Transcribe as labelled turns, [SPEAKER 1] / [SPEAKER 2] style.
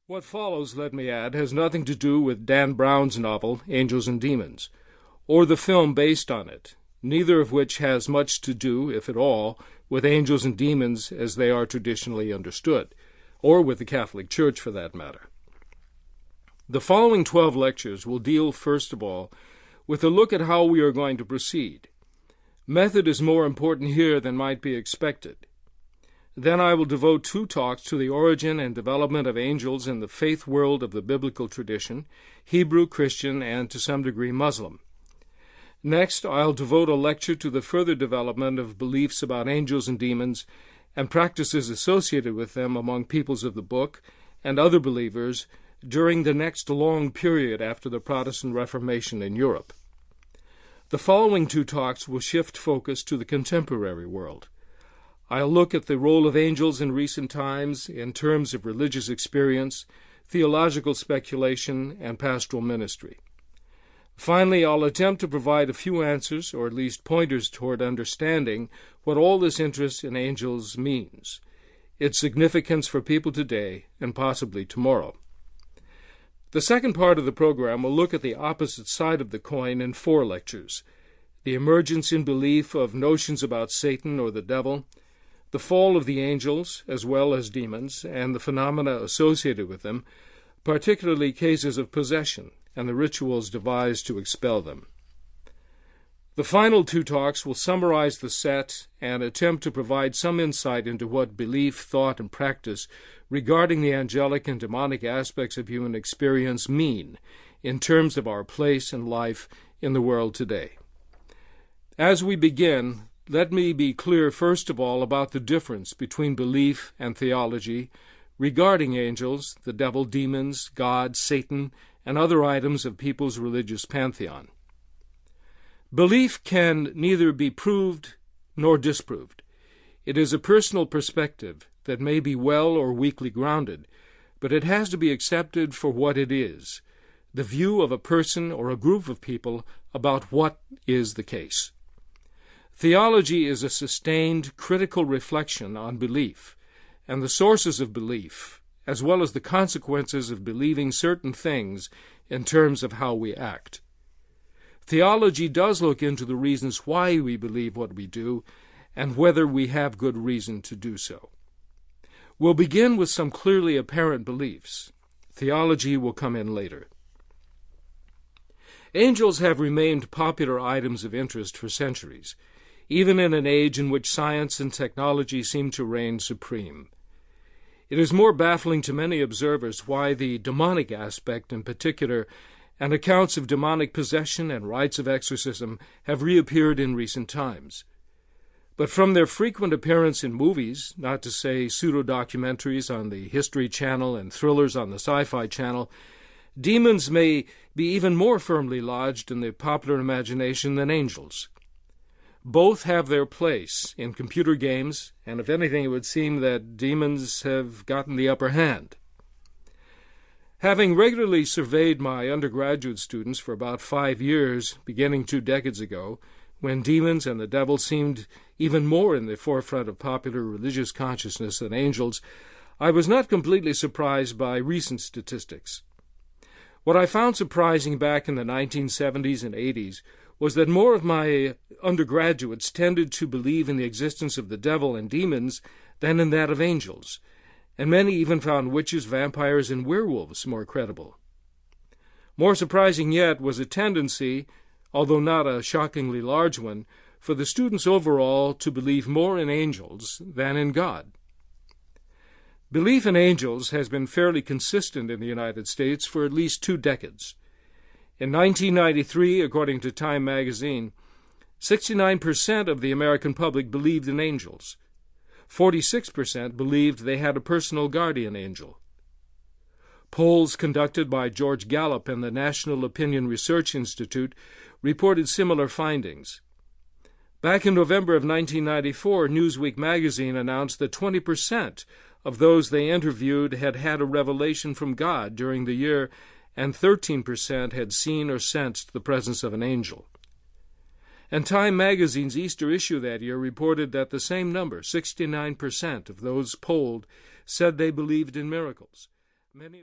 [SPEAKER 1] What follows, let me add, has nothing to do with Dan Brown's novel, Angels and Demons, or the film based on it, neither of which has much to do, if at all, with angels and demons as they are traditionally understood, or with the Catholic Church for that matter. The following 12 lectures will deal, first of all, with a look at how we are going to proceed. Method is more important here than might be expected. Then I will devote 2 talks to the origin and development of angels in the faith world of the biblical tradition, Hebrew, Christian, and to some degree Muslim. Next, I'll devote a lecture to the further development of beliefs about angels and demons and practices associated with them among peoples of the book and other believers during the next long period after the Protestant Reformation in Europe. The following 2 talks will shift focus to the contemporary world. I'll look at the role of angels in recent times in terms of religious experience, theological speculation, and pastoral ministry. Finally, I'll attempt to provide a few answers, or at least pointers toward understanding what all this interest in angels means, its significance for people today and possibly tomorrow. The second part of the program will look at the opposite side of the coin in 4 lectures: the emergence in belief of notions about Satan or the devil, the fall of the angels as well as demons, and the phenomena associated with them, particularly cases of possession and the rituals devised to expel them. The final 2 talks will summarize the set and attempt to provide some insight into what belief, thought, and practice regarding the angelic and demonic aspects of human experience mean in terms of our place and life in the world today. As we begin, let me be clear, first of all, about the difference between belief and theology regarding angels, the devil, demons, God, Satan, and other items of people's religious pantheon. Belief can neither be proved nor disproved. It is a personal perspective that may be well or weakly grounded, but it has to be accepted for what it is, the view of a person or a group of people about what is the case. Theology is a sustained, critical reflection on belief, and the sources of belief, as well as the consequences of believing certain things in terms of how we act. Theology does look into the reasons why we believe what we do, and whether we have good reason to do so. We'll begin with some clearly apparent beliefs. Theology will come in later. Angels have remained popular items of interest for centuries, even in an age in which science and technology seem to reign supreme. It is more baffling to many observers why the demonic aspect in particular and accounts of demonic possession and rites of exorcism have reappeared in recent times. But from their frequent appearance in movies, not to say pseudo-documentaries on the History Channel and thrillers on the Sci-Fi Channel, demons may be even more firmly lodged in the popular imagination than angels. Both have their place in computer games, and if anything, it would seem that demons have gotten the upper hand. Having regularly surveyed my undergraduate students for about 5 years, beginning 2 decades ago, when demons and the devil seemed even more in the forefront of popular religious consciousness than angels, I was not completely surprised by recent statistics. What I found surprising back in the 1970s and 80s was that more of my undergraduates tended to believe in the existence of the devil and demons than in that of angels, and many even found witches, vampires, and werewolves more credible. More surprising yet was a tendency, although not a shockingly large one, for the students overall to believe more in angels than in God. Belief in angels has been fairly consistent in the United States for at least 2 decades. In 1993, according to Time magazine, 69% of the American public believed in angels. 46% believed they had a personal guardian angel. Polls conducted by George Gallup and the National Opinion Research Institute reported similar findings. Back in November of 1994, Newsweek magazine announced that 20% of those they interviewed had had a revelation from God during the year, and 13% had seen or sensed the presence of an angel. And Time magazine's Easter issue that year reported that the same number, 69% of those polled, said they believed in miracles. Many